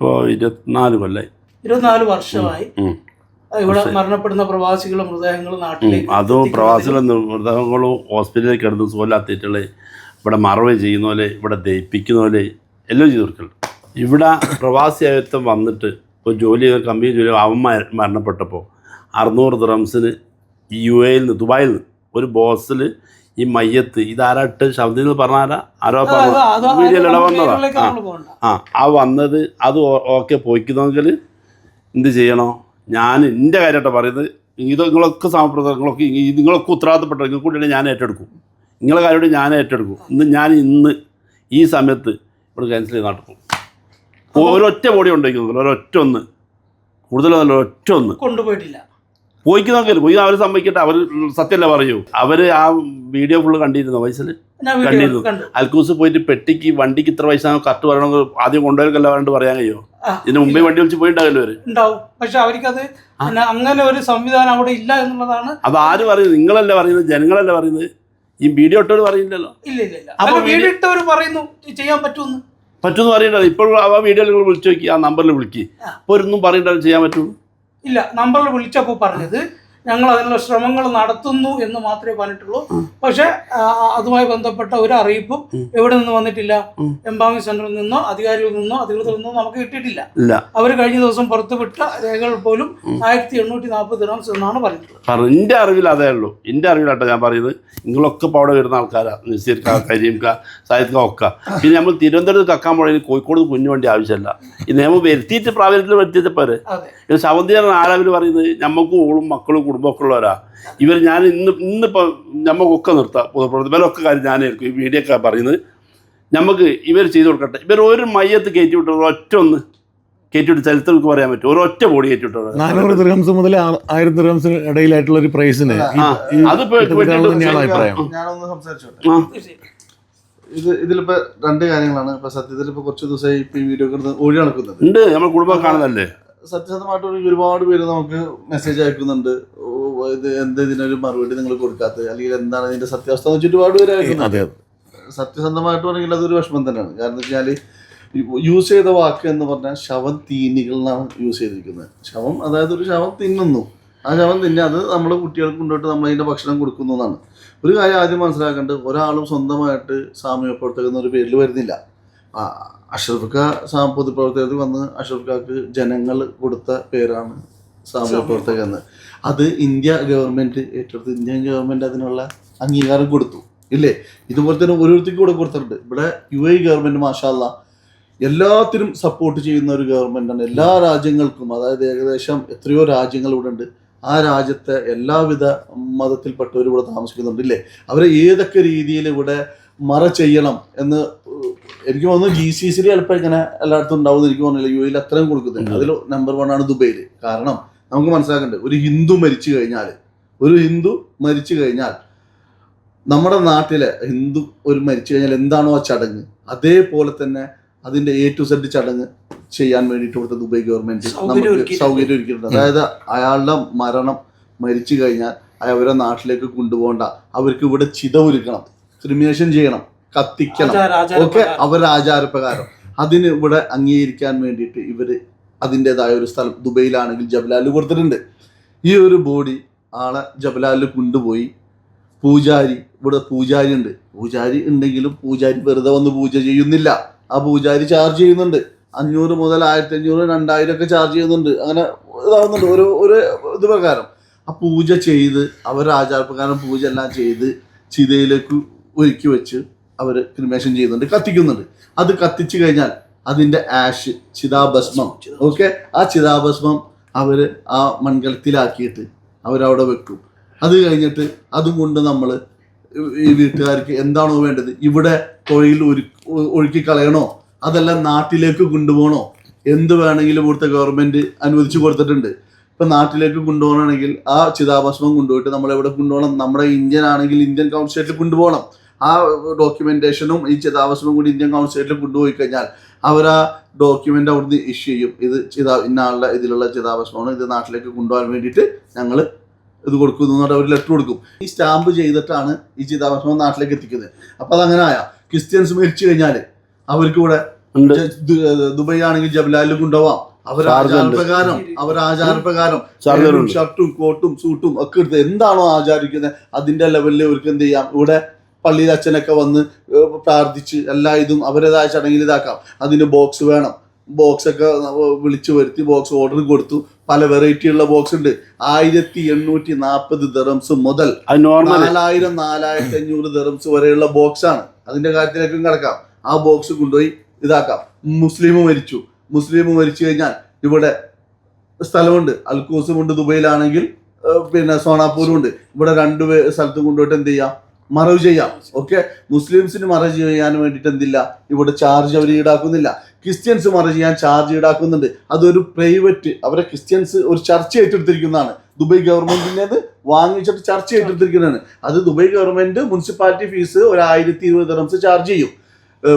ഇപ്പോൾ 24 കൊല്ലായി. 24 വർഷമായി ഇവിടെ മരണപ്പെടുന്ന പ്രവാസികളും മൃതദേഹങ്ങളും നാട്ടിലേക്ക്. അതും പ്രവാസികളും മൃതദേഹങ്ങളും ഹോസ്പിറ്റലിൽ കിടന്ന് സുഖമില്ലാത്തിട്ടുള്ള ഇവിടെ മറവ് ചെയ്യുന്ന പോലെ, ഇവിടെ ദയിപ്പിക്കുന്ന പോലെ എല്ലാം ചെയ്ത് കൊടുക്കുന്നുണ്ട്. ഇവിടെ പ്രവാസിയായത്വം വന്നിട്ട് ഇപ്പോൾ ജോലി കമ്പനി ജോലി അവൻ മരണപ്പെട്ടപ്പോൾ 600 ദിർഹംസിന് UAE നിന്ന് ദുബായിൽ നിന്ന് ഒരു ബോസിൽ ഈ മയ്യത്ത് ഇതാരാട്ട് ശബ്ദത്തിൽ പറഞ്ഞാരാ ആരോ പറഞ്ഞു വീഡിയോയിലൂടെ വന്നതാ. ആ വന്നത് അത് ഓക്കെ പോയിക്കുന്നെങ്കിൽ എന്ത് ചെയ്യണോ? ഞാൻ എൻ്റെ കാര്യമായിട്ടാണ് പറയുന്നത്. ഇത് നിങ്ങളൊക്കെ സമപ്രദങ്ങളൊക്കെ നിങ്ങളൊക്കെ ഉത്തരവാദിത്തപ്പെട്ട നിങ്ങൾക്ക് കൂടി ഞാൻ ഏറ്റെടുക്കും. നിങ്ങളെ കാര്യമായിട്ട് ഞാൻ ഏറ്റെടുക്കും. ഇന്ന് ഈ സമയത്ത് ഇവിടെ ക്യാൻസൽ ചെയ്ത് നടക്കും. ഒരൊറ്റ ബോഡി ഉണ്ടായിരിക്കുന്നു, ഒരൊറ്റ ഒന്ന് കൂടുതലൊന്നല്ല, ഒറ്റ ഒന്ന് കൊണ്ടുപോയിട്ടില്ല. പോയിക്ക് നോക്കരുത്. പോയി അവർ സമ്മതിക്കട്ടെ, അവർ സത്യമല്ല പറയൂ. അവർ ആ വീഡിയോ ഫുള്ള് കണ്ടിരുന്നു, വയസ്സിൽ കണ്ടിരുന്നു. അൽക്കൂസ് പോയിട്ട് പെട്ടിക്ക് വണ്ടിക്ക് ഇത്ര പൈസ കറക്റ്റ് പറയണമെങ്കിൽ ആദ്യം കൊണ്ടുപോയല്ല പറഞ്ഞിട്ട് പറയാൻ കഴിയോ? ഇതിന് മുമ്പേ വണ്ടി വിളിച്ച് പോയിട്ടാകല്ലോ അവര് ഉണ്ടാവും. പക്ഷെ അവർക്കത് അങ്ങനെ ഒരു സംവിധാനം അവിടെ ഇല്ല എന്നുള്ളതാണ്. അത് ആര് പറയുന്നത്? നിങ്ങളല്ല പറയുന്നത്, ജനങ്ങളല്ല പറയുന്നത്. ഈ വീഡിയോ ഇട്ടവർ പറയുന്നില്ലല്ലോ. ഇല്ല അപ്പൊ വീഡിയോ ഇട്ടവർ പറയുന്നു ചെയ്യാൻ പറ്റുമെന്ന് പറയണ്ടല്ലോ. ഇപ്പോൾ ആ വീഡിയോയിൽ നിങ്ങൾ വിളിച്ചു നോക്കി, ആ നമ്പറിൽ വിളിക്കുക. അപ്പോൾ ഒന്നും പറയണ്ടല്ലോ ചെയ്യാൻ പറ്റുള്ളൂ. ഇല്ല, നമ്പറിൽ വിളിച്ചപ്പോൾ പറഞ്ഞത് ഞങ്ങൾ അതിനുള്ള ശ്രമങ്ങൾ നടത്തുന്നു എന്ന് മാത്രമേ പറഞ്ഞിട്ടുള്ളൂ. പക്ഷെ അതുമായി ബന്ധപ്പെട്ട ഒരു അറിയിപ്പും എവിടെ നിന്ന് വന്നിട്ടില്ല. എംബാമിംഗ് സെന്ററിൽ നിന്നോ അധികാരികളിൽ നിന്നോ അധികൃതരിൽ നിന്നോ നമുക്ക് കിട്ടിയിട്ടില്ല. അവർ കഴിഞ്ഞ ദിവസം പുറത്തുവിട്ട രേഖകൾ പോലും 1840 ദിർഹംസ് എന്നാണ് പറഞ്ഞിട്ടുള്ളത്. എൻ്റെ അറിവിൽ അതേ ഉള്ളൂ. എൻ്റെ അറിവിലാട്ടോ ഞാൻ പറയുന്നത്. നിങ്ങളൊക്കെ ഇപ്പോൾ അവിടെ വരുന്ന ആൾക്കാരാണ്, നസീർ ക, കരീം ക, സായിദ് ക ഒക്കെ. പിന്നെ നമ്മൾ തിരുവനന്തപുരത്ത് കക്കാൻ പോയത് കോഴിക്കോട് കുഞ്ഞു വേണ്ടി ആവശ്യമില്ല. ഈ നിയമം വരുത്തിയിട്ട് പ്രാബല്യത്തിൽ വരുത്തിയപ്പോരെ. ശവന്തിയാണ് ആരാവിൽ പറയുന്നത് ഞമ്മക്കും ഓളും മക്കളും കുടുംബമൊക്കെ ഉള്ളവരാ ഇവർ. ഞാൻ ഇന്നിപ്പോൾ നമുക്കൊക്കെ നിർത്താം, ഇവരൊക്കെ കാര്യം ഞാനായിരിക്കും ഈ വീഡിയോ ഒക്കെ പറയുന്നത്. നമുക്ക് ഇവർ ചെയ്ത് കൊടുക്കട്ടെ. ഇവർ ഒരു മയ്യത്ത് കയറ്റി വിട്ടത് ഒറ്റ ഒന്ന് കയറ്റി വിട്ട് ചരിത്രങ്ങൾക്ക് പറയാൻ പറ്റും. ഒരൊറ്റ ബോഡി കയറ്റി വിട്ടത് 400 ദിർഹംസ് മുതൽ 1000 ദിർഹംസിന് ഇടയിലായിട്ടുള്ള ഒരു പ്രൈസിന് ഞാനൊന്ന് സംസാരിച്ചോട്ടെ. ഇതിലിപ്പോ 2 കാര്യങ്ങളാണ്. ഇപ്പൊ സത്യത്തിൽ ഇപ്പൊ കുറച്ച് ദിവസമായി ഇപ്പൊ ഈ വീഡിയോ ഒഴി നടക്കുന്നുണ്ട്. നമ്മൾ കുടുംബം കാണുന്നല്ലേ. സത്യസന്ധമായിട്ട് ഒരുപാട് പേര് നമുക്ക് മെസ്സേജ് അയക്കുന്നുണ്ട്. ഇത് ഇതിനൊരു മറുപടി നിങ്ങൾ കൊടുക്കാത്തത്, അല്ലെങ്കിൽ എന്താണ് ഇതിന്റെ സത്യാവസ്ഥ എന്ന് വെച്ചിട്ട് ഒരുപാട് പേര് അയക്കുന്നുണ്ട്. സത്യസന്ധമായിട്ട് പറഞ്ഞെങ്കിൽ അതൊരു വിഷമം തന്നെയാണ്. കാരണം എന്ന് വെച്ചാൽ യൂസ് ചെയ്ത വാക്ക് എന്ന് പറഞ്ഞാൽ ശവം തീനികൾ എന്നാണ് യൂസ് ചെയ്തിരിക്കുന്നത്. ശവം, അതായത് ഒരു ശവം തിന്നുന്നു, ആ ശവം തിന്നെ അത് നമ്മൾ കുട്ടികൾക്ക് കൊണ്ടുപോയിട്ട് നമ്മൾ അതിൻ്റെ ഭക്ഷണം കൊടുക്കുന്നു എന്നാണ്. ഒരു കാര്യം ആദ്യം മനസ്സിലാക്കേണ്ടത്, ഒരാളും സ്വന്തമായിട്ട് സാമൂഹ്യ പ്രവർത്തകർ എന്നൊരു പേരിൽ വരുന്നില്ല. അഷ്റഫ് ഖാ പൊതുപ്രവർത്തകർക്ക് വന്ന് അഷ്റഫ് ഖാക്ക് ജനങ്ങൾ കൊടുത്ത പേരാണ് സാമൂഹ്യ പ്രവർത്തകർ എന്ന്. അത് ഇന്ത്യ ഗവൺമെൻറ് ഏറ്റെടുത്ത് ഇന്ത്യൻ ഗവൺമെൻറ് അതിനുള്ള അംഗീകാരം കൊടുത്തു ഇല്ലേ? ഇതുപോലെ തന്നെ ഓരോരുത്തർക്കും കൂടെ കൊടുത്തിട്ടുണ്ട്. ഇവിടെ UAE ഗവൺമെൻറ് മാഷാ അല്ലാ എല്ലാത്തിനും സപ്പോർട്ട് ചെയ്യുന്ന ഒരു ഗവൺമെൻറ്റാണ്. എല്ലാ രാജ്യങ്ങൾക്കും, അതായത് ഏകദേശം എത്രയോ രാജ്യങ്ങൾ ഇവിടെ ഉണ്ട്. ആ രാജ്യത്തെ എല്ലാവിധ മതത്തിൽപ്പെട്ടവരും ഇവിടെ താമസിക്കുന്നുണ്ട് ഇല്ലേ? അവരെ ഏതൊക്കെ രീതിയിൽ ഇവിടെ മറ ചെയ്യണം എന്ന് എനിക്ക് തോന്നുന്നു GCC ചിലപ്പോൾ ഇങ്ങനെ എല്ലായിടത്തും ഉണ്ടാവുമെന്ന് എനിക്ക് തോന്നുന്നില്ല. UAE അത്രയും കൊടുക്കുന്നുണ്ട്. അതിൽ നമ്പർ 1 ആണ് ദുബൈയിൽ. കാരണം നമുക്ക് മനസ്സിലാക്കേണ്ടത്, ഒരു ഹിന്ദു മരിച്ചു കഴിഞ്ഞാൽ നമ്മുടെ നാട്ടിലെ ഹിന്ദു മരിച്ചു കഴിഞ്ഞാൽ എന്താണോ ആ ചടങ്ങ്, അതേപോലെ തന്നെ അതിൻ്റെ A to Z ചടങ്ങ് ചെയ്യാൻ വേണ്ടിയിട്ട് ഇവിടുത്തെ ദുബൈ ഗവൺമെൻറ് നമുക്ക് സൗകര്യം ഒരുക്കിയിട്ടുണ്ട്. അതായത് അയാളുടെ മരിച്ചു കഴിഞ്ഞാൽ അവരെ നാട്ടിലേക്ക് കൊണ്ടുപോകണ്ട, അവർക്ക് ഇവിടെ ചിത ഒരുക്കണം, ക്രിമിനേഷൻ ചെയ്യണം, കത്തിക്കണം, ഒക്കെ അവരുടെ ആചാരപ്രകാരം അതിന് ഇവിടെ അംഗീകരിക്കാൻ വേണ്ടിയിട്ട് ഇവർ അതിൻ്റെതായ ഒരു സ്ഥലം ദുബൈയിലാണെങ്കിൽ ജബലാലിൽ കൊടുത്തിട്ടുണ്ട്. ഈ ഒരു ബോഡി ആളെ ജബലാലിൽ കൊണ്ടുപോയി ഇവിടെ പൂജാരി ഉണ്ടെങ്കിലും പൂജാരി വെറുതെ വന്ന് പൂജ ചെയ്യുന്നില്ല. ആ പൂജാരി ചാർജ് ചെയ്യുന്നുണ്ട്. 500 മുതൽ 1500, 2000 ഒക്കെ ചാർജ് ചെയ്യുന്നുണ്ട്. അങ്ങനെ ഇതാവുന്നുണ്ട് ഒരു ഇത് പ്രകാരം. ആ പൂജ ചെയ്ത് അവരുടെ ആചാരപ്രകാരം പൂജ എല്ലാം ചെയ്ത് ചിതയിലേക്ക് ഒരുക്കി വെച്ച് അവർ ക്രിമേഷൻ ചെയ്യുന്നുണ്ട്, കത്തിക്കുന്നുണ്ട്. അത് കത്തിച്ചു കഴിഞ്ഞാൽ അതിൻ്റെ ആഷ്, ചിതാഭസ്മം, ഓക്കെ, ആ ചിതാഭസ്മം അവർ ആ മൺകലത്തിലാക്കിയിട്ട് അവരവിടെ വെക്കും. അത് കഴിഞ്ഞിട്ട് അതും കൊണ്ട് നമ്മൾ ഈ വീട്ടുകാർക്ക് എന്താണോ വേണ്ടത്, ഇവിടെ തൊഴിൽ ഒഴുക്കി കളയണോ, അതെല്ലാം നാട്ടിലേക്ക് കൊണ്ടുപോകണോ, എന്ത് വേണമെങ്കിലും ഇവിടുത്തെ ഗവൺമെൻറ് അനുവദിച്ചു കൊടുത്തിട്ടുണ്ട്. ഇപ്പം നാട്ടിലേക്ക് കൊണ്ടുപോകണമെങ്കിൽ ആ ചിതാഭസ്മം കൊണ്ടുപോയിട്ട് നമ്മളെവിടെ കൊണ്ടുപോകണം? നമ്മുടെ ഇന്ത്യൻ ആണെങ്കിൽ ഇന്ത്യൻ കൗൺസിലേറ്റിൽ കൊണ്ടുപോകണം. ആ ഡോക്യുമെൻറ്റേഷനും ഈ ചിതാഭസ്മം കൂടി ഇന്ത്യൻ കൗൺസിലേറ്റിൽ കൊണ്ടുപോയി കഴിഞ്ഞാൽ അവർ ആ ഡോക്യുമെൻ്റ് അവിടുന്ന് ഇഷ്യൂ ചെയ്യും. ഇത് ഇന്ന ആളുടെ ഇതിലുള്ള ചിതാഭസ്മമാണ്, ഇത് നാട്ടിലേക്ക് കൊണ്ടുപോകാൻ വേണ്ടിയിട്ട് ഞങ്ങൾ ഇത് കൊടുക്കുന്നു എന്നിട്ട് അവർ ലെറ്റർ കൊടുക്കും. ഈ സ്റ്റാമ്പ് ചെയ്തിട്ടാണ് ഈ ചിതാഭസ്മം നാട്ടിലേക്ക് എത്തിക്കുന്നത്. അപ്പോൾ അതങ്ങനെ ക്രിസ്ത്യൻസ് മരിച്ചു കഴിഞ്ഞാൽ അവർക്ക് ഇവിടെ ഉണ്ട്. ദുബായ് ആണെങ്കിൽ ജബലാലിൽ കൊണ്ടുപോവാം. അവരാചാരപ്രകാരം ഷർട്ടും കോട്ടും സൂട്ടും ഒക്കെ എടുത്ത് എന്താണോ ആചാരിക്കുന്നത് അതിന്റെ ലെവലിൽ അവർക്ക് എന്ത് ചെയ്യാം. ഇവിടെ പള്ളിയിൽ അച്ഛനൊക്കെ വന്ന് പ്രാർത്ഥിച്ച് എല്ലാ ഇതും അവരേതായ ചടങ്ങിൽ ഇതാക്കാം. അതിന് ബോക്സ് വേണം. ബോക്സ് ഒക്കെ വിളിച്ചു വരുത്തി ബോക്സ് ഓർഡർ കൊടുത്തു. പല വെറൈറ്റി ഉള്ള ബോക്സ് ഉണ്ട്. 1840 ദിർഹംസ് മുതൽ 4500 ദിർഹംസ് വരെയുള്ള ബോക്സ് ആണ്. അതിന്റെ കാര്യത്തിലേക്കും കിടക്കാം. ആ ബോക്സ് കൊണ്ടുപോയി ഇതാക്കാം. മുസ്ലിം മരിച്ചു കഴിഞ്ഞാൽ ഇവിടെ സ്ഥലമുണ്ട്. അൽക്കൂസും ഉണ്ട് ദുബൈയിലാണെങ്കിൽ, പിന്നെ സോണാപ്പൂരും ഉണ്ട്. ഇവിടെ 2 സ്ഥലത്ത് കൊണ്ടുപോയിട്ട് എന്ത് ചെയ്യാം, മറവ് ചെയ്യാം. ഓക്കെ, മുസ്ലിംസിന് മറവ് ചെയ്യാൻ വേണ്ടിയിട്ട് എന്തില്ല, ഇവിടെ ചാർജ് അവർ ഈടാക്കുന്നില്ല. ക്രിസ്ത്യൻസ് മറവ് ചെയ്യാൻ ചാർജ് ഈടാക്കുന്നുണ്ട്. അതൊരു പ്രൈവറ്റ്, അവരെ ക്രിസ്ത്യൻസ് ഒരു ചർച്ച ഏറ്റെടുത്തിരിക്കുന്നതാണ്. ദുബായ് ഗവൺമെന്റിനത് വാങ്ങിച്ചിട്ട് ചർച്ച ഏറ്റെടുത്തിരിക്കുന്നതാണ്. അത് ദുബായ് ഗവൺമെന്റ് മുനിസിപ്പാലിറ്റി ഫീസ് ഒരു 1020 ദിർഹംസ് ചാർജ് ചെയ്യും.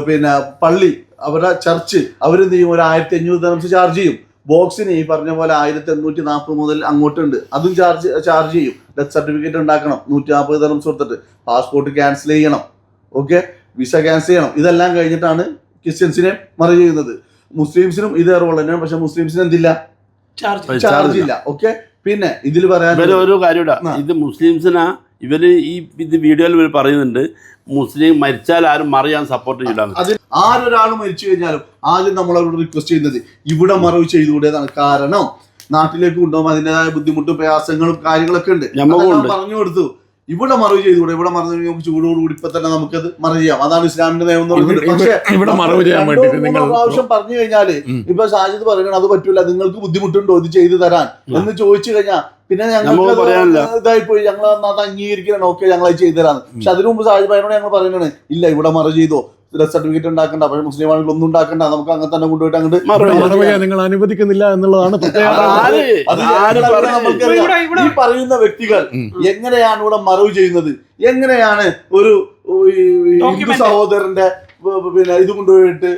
പിന്നെ പള്ളി, അവരുടെ ചർച്ച് അവരെന്ത് ചെയ്യും, ഒരു 1500 ദിർഹംസ് ചാർജ് ചെയ്യും. ബോക്സിന് ഈ പറഞ്ഞ പോലെ 1840 മുതൽ അങ്ങോട്ടുണ്ട്. അതും ചാർജ് ചെയ്യും. ഡെത്ത് സർട്ടിഫിക്കറ്റ് ഉണ്ടാക്കണം 140 ദിർഹംസ് കൊടുത്തിട്ട്. പാസ്പോർട്ട് ക്യാൻസൽ ചെയ്യണം. ഓക്കെ, വിസ ക്യാൻസൽ ചെയ്യണം. ഇതെല്ലാം കഴിഞ്ഞിട്ടാണ് ക്രിസ്ത്യൻസിനെ മറവ് ചെയ്യുന്നത്. മുസ്ലിംസിനും ഇതേ റോൾ തന്നെയാണ്. പക്ഷെ മുസ്ലിംസിന് എന്തില്ല, ചാർജ് ഇല്ല. ഓക്കെ, പിന്നെ ഇതിൽ പറയാൻ ഒരു കാര്യം, ഇത് മുസ്ലിംസിനാ ഇവര് ഇത് വീഡിയോയിൽ ഇവർ പറയുന്നുണ്ട്, മുസ്ലിം മരിച്ചാൽ ആരും മറിയാൻ സപ്പോർട്ട് ചെയ്യില്ല. അത് ആരൊരാൾ മരിച്ചു കഴിഞ്ഞാലും ആദ്യം നമ്മളവരോട് റിക്വസ്റ്റ് ചെയ്യുന്നത് ഇവിടെ മറവ് ചെയ്തുകൂടേതാണ്. കാരണം നാട്ടിലേക്ക് കൊണ്ടുപോകുമ്പോൾ അതിൻ്റെതായ ബുദ്ധിമുട്ടും പ്രയാസങ്ങളും കാര്യങ്ങളൊക്കെ ഉണ്ട്. പറഞ്ഞു കൊടുത്തു, ഇവിടെ മറവ് ചെയ്തുകൂടെ, ഇവിടെ മറവ് നമുക്ക് ചൂടോടുകൂടി ഇപ്പൊ തന്നെ നമുക്കത് മറവ് ചെയ്യാം. അതാണ് ഇസ്ലാമിന്റെ നിയമം എന്ന് പറയുന്നത്. പക്ഷേ പ്രാവശ്യം പറഞ്ഞു കഴിഞ്ഞാല് ഇപ്പൊ ഷാജിദ് പറയണം അത് പറ്റൂല, നിങ്ങൾക്ക് ബുദ്ധിമുട്ടുണ്ടോ ഇത് ചെയ്തു തരാൻ എന്ന് ചോദിച്ചു കഴിഞ്ഞാൽ പിന്നെ ഞങ്ങൾക്ക് ഇതായി പോയി, ഞങ്ങൾ അത് അംഗീകരിക്കണം. ഓക്കെ, ഞങ്ങൾ അത് ചെയ്തു തരാന്ന്. പക്ഷെ അതിനു മുമ്പ് ഷാജിദ് ഭായിനോട് ഞങ്ങൾ പറയുന്നത് ഇല്ല, ഇവിടെ മറവ് ചെയ്തോ, ഡെത്ത് സർട്ടിഫിക്കറ്റ് ഉണ്ടാക്കണ്ട, പക്ഷേ മുസ്ലിം ആണെങ്കിൽ ഒന്നും ഉണ്ടാക്കണ്ട, നമുക്ക് അങ്ങനെ തന്നെ കൊണ്ടുപോയിട്ട് അങ്ങോട്ട് നിങ്ങൾ അനുവദിക്കുന്നില്ല എന്നുള്ളതാണ്. ഈ പറയുന്ന വ്യക്തികൾ എങ്ങനെയാണ് ഇവിടെ മറവ് ചെയ്യുന്നത്, എങ്ങനെയാണ് ഒരു ഹിന്ദു സഹോദരന്റെ പിന്നെ ഇത് കൊണ്ടുപോയിട്ട്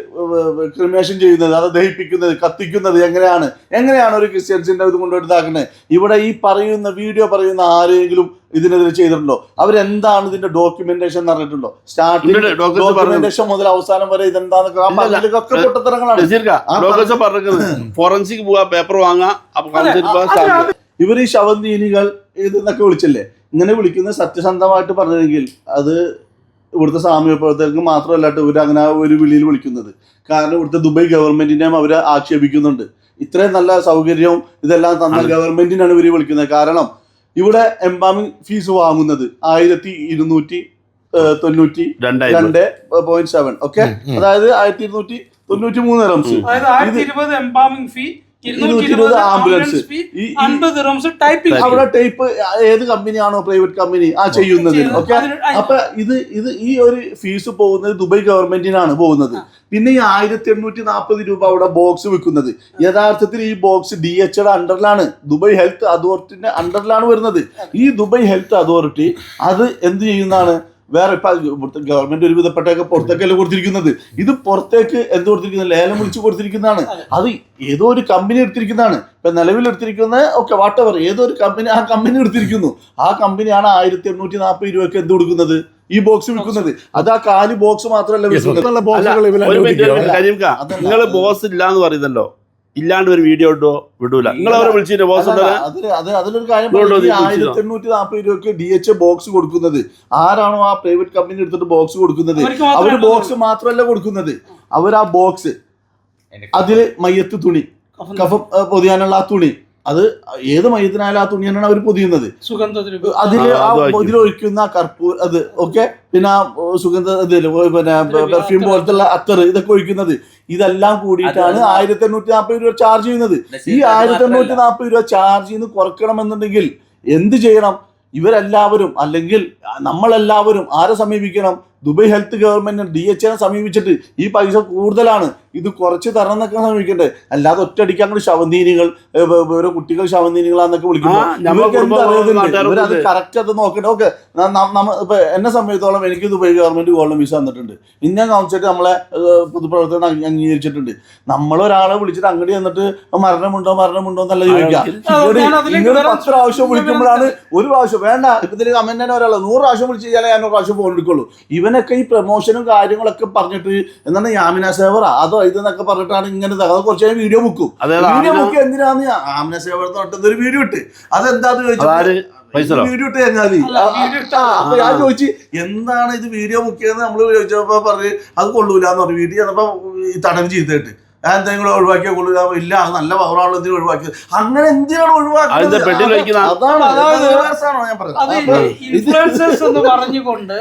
ക്രിമേഷൻ ചെയ്യുന്നത്, അത് ദഹിപ്പിക്കുന്നത്, കത്തിക്കുന്നത് എങ്ങനെയാണ് ഒരു ക്രിസ്ത്യൻസിന്റെ ഇത് കൊണ്ടുപോയിട്ട് ഇതാക്കുന്നത്. ഇവിടെ ഈ പറയുന്ന വീഡിയോ പറയുന്ന ആരെങ്കിലും ഇതിനെതിരെ ചെയ്തിട്ടുണ്ടോ? അവരെന്താണ് ഇതിന്റെ ഡോക്യുമെന്റേഷൻ പറഞ്ഞിട്ടുണ്ടോ? സ്റ്റാർട്ടിംഗ് ഡോക്യുമെന്റേഷൻ മുതൽ അവസാനം വരെ ഇതെന്താന്നൊക്കെ പൊട്ടത്തരങ്ങളാണ്. ഫോറൻസിക് പോവാ, പേപ്പർ വാങ്ങാം. ഇവർ ഈ ശവന്തീനികൾ ഇതെന്നൊക്കെ വിളിച്ചില്ലേ, ഇങ്ങനെ വിളിക്കുന്നത് സത്യസന്ധമായിട്ട് പറഞ്ഞെങ്കിൽ അത് ഇവിടുത്തെ സാമൂഹ്യ പ്രവർത്തകർക്ക് മാത്രമല്ലാട്ട് ഇവർ അങ്ങനെ ഒരു വിളിയിൽ വിളിക്കുന്നത്. കാരണം ഇവിടുത്തെ ദുബായ് ഗവൺമെന്റിനെയും അവർ ആക്ഷേപിക്കുന്നുണ്ട്. ഇത്രയും നല്ല സൗകര്യവും ഇതെല്ലാം തന്ന ഗവൺമെന്റിനാണ് ഇവർ വിളിക്കുന്നത്. കാരണം ഇവിടെ എംബാമിംഗ് ഫീസ് വാങ്ങുന്നത് 1292.7. ഓക്കെ, അതായത് 1293 ദിർഹംസ്. എംബാമിംഗ് ഫീ, 220 ആംബുലൻസ്. അവിടെ ടൈപ്പ് ഏത് കമ്പനിയാണോ പ്രൈവറ്റ് കമ്പനി ആ ചെയ്യുന്നത്. ഓക്കെ, അപ്പൊ ഇത് ഈ ഒരു ഫീസ് പോകുന്നത് ദുബായ് ഗവൺമെന്റിനാണ് പോകുന്നത്. പിന്നെ ഈ 1840 രൂപ അവിടെ ബോക്സ് വിൽക്കുന്നത്, യഥാർത്ഥത്തിൽ ഈ ബോക്സ് DHയുടെ അണ്ടറിലാണ്, ദുബായ് ഹെൽത്ത് അതോറിറ്റിന്റെ അണ്ടറിലാണ് വരുന്നത്. ഈ ദുബായ് ഹെൽത്ത് അതോറിറ്റി അത് എന്ത് ചെയ്യുന്നതാണ്, വേറെ ഇപ്പൊ ഗവൺമെന്റ് ഒരു വിധപ്പെട്ടൊക്കെ പുറത്തേക്കല്ല കൊടുത്തിരിക്കുന്നത്. ഇത് പുറത്തേക്ക് എന്ത് കൊടുത്തിരിക്കുന്നത്, ലേലം വിളിച്ച് കൊടുത്തിരിക്കുന്നതാണ്. അത് ഏതോ ഒരു കമ്പനി എടുത്തിരിക്കുന്നതാണ്. ഇപ്പൊ നിലവിൽ എടുത്തിരിക്കുന്ന ഓക്കെ വാട്ടവർ ഏതോ ഒരു കമ്പനി, ആ കമ്പനി എടുത്തിരിക്കുന്നു. ആ കമ്പനിയാണ് 1840 രൂപയ്ക്ക് എന്ത് കൊടുക്കുന്നത്, ഈ ബോക്സ് വിൽക്കുന്നത്. അത് ആ കാലി ബോക്സ് മാത്രമല്ല വിൽക്കുന്നത്. നിങ്ങൾ ബോസ് ഇല്ലാന്ന് പറയുന്നല്ലോ, ഇല്ലാണ്ട് ഒരു വീഡിയോ ഇട്ടോ വിടൂല. നിങ്ങൾ അവരെ വിളിച്ചിട്ട് ബോസ് അതിലൊരു കാര്യം, 1840 രൂപയ്ക്ക് DH ബോക്സ് കൊടുക്കുന്നത് ആരാണോ ആ പ്രൈവറ്റ് കമ്പനി എടുത്തിട്ട് ബോക്സ് കൊടുക്കുന്നത്, അവര് ബോക്സ് മാത്രമല്ല കൊടുക്കുന്നത്, അവർ ആ ബോക്സ് അതില് മയ്യത്ത് തുണി, കഫം പൊതിയാനുള്ള ആ തുണി, അത് ഏത് മയത്തിനായാലും ആ തുണിയാണ് അവർ പൊതിയുന്നത്. ഇതിലൊഴിക്കുന്ന കർപ്പൂർ അത് ഓക്കെ, പിന്നെ സുഗന്ധ പിന്നെ പെർഫ്യൂം പോലത്തെ അത്തർ ഇതൊക്കെ ഒഴിക്കുന്നത്, ഇതെല്ലാം കൂടിയിട്ടാണ് 1840 രൂപ ചാർജ് ചെയ്യുന്നത്. ഈ 1840 രൂപ ചാർജ് ചെയ്യുന്ന കുറയ്ക്കണമെന്നുണ്ടെങ്കിൽ എന്ത് ചെയ്യണം? ഇവരെല്ലാവരും അല്ലെങ്കിൽ നമ്മളെല്ലാവരും ആരെ സമീപിക്കണം? ദുബായ് ഹെൽത്ത് ഗവൺമെന്റ് DHനെ സമീപിച്ചിട്ട് ഈ പൈസ കൂടുതലാണ്, ഇത് കുറച്ച് തരണം എന്നൊക്കെ സമീപിക്കണ്ടേ. അല്ലാതെ ഒറ്റയടിക്ക് അങ്ങോട്ട് ശവന്തീനികൾ, ഓരോ കുട്ടികൾ ശവന്തീനികളാന്നൊക്കെ വിളിക്കുമ്പോൾ ഇവരത് കറക്റ്റ് അത് നോക്കട്ടെ. ഓക്കെ, ഇപ്പൊ എന്നെ സംബന്ധിച്ചോളം എനിക്ക് ദുബായ് ഗവൺമെന്റ് ഗോൾഡൻ വിസ തന്നിട്ടുണ്ട്. ഇന്ത്യൻ കൗൺസിൽ നമ്മളെ പൊതുപ്രവർത്തനം അംഗീകരിച്ചിട്ടുണ്ട്. നമ്മളൊരാളെ വിളിച്ചിട്ട് അങ്ങോട്ട് ചെന്നിട്ട് മരണമുണ്ടോ എന്നല്ല ചോദിക്കാം. ഇങ്ങോട്ട് 10 പ്രാവശ്യം വിളിക്കുമ്പോഴാണ് ഒരു പ്രാവശ്യം വേണ്ട. ഇപ്പൊ ഇതിൽ കമന്റ് തന്നെ ഒരാളോ 100 പ്രാവശ്യം വിളിച്ച് കഴിഞ്ഞാൽ ഞാൻ ഒരു പ്രാവശ്യം ഫോൺ എടുക്കുള്ളൂ. ഇവനൊക്കെ ഈ പ്രൊമോഷനും കാര്യങ്ങളൊക്കെ പറഞ്ഞിട്ട് എന്താണ് യാമിന സേവറ അതോ ഇതെന്നൊക്കെ പറഞ്ഞിട്ടാണ് ഇങ്ങനെ അത് കുറച്ച് കഴിഞ്ഞാൽ വീഡിയോ ബുക്കും. വീഡിയോ ബുക്ക് എന്തിനാന്ന് യാമിന സേവർ തൊട്ടൊരു വീഡിയോ ഇട്ട് അതെന്താന്ന് ചോദിച്ചാൽ വീഡിയോ ഇട്ട് കഴിഞ്ഞാല് അപ്പൊ ഞാൻ ചോദിച്ചു എന്താണ് ഇത് വീഡിയോ ബുക്ക് ചെയ്യുന്നത് നമ്മൾ ചോദിച്ചപ്പോ പറഞ്ഞ് അത് കൊള്ളൂലെന്ന് പറഞ്ഞു. വീട്ടിൽ ചെന്നപ്പോ ഈ തടവ് ചെയ്തിട്ട് ഞാൻ എന്തെങ്കിലും ഒഴിവാക്കിയാൽ കൊള്ളൂല. ഇല്ല അത് നല്ല പവറാണല്ലോ ഇതിന് ഒഴിവാക്കിയത്. അങ്ങനെ എന്തിനാണ് ഒഴിവാക്കിയത്? ഇൻഫ്ലുവൻസേഴ്സ് എന്ന് പറഞ്ഞുകൊണ്ട്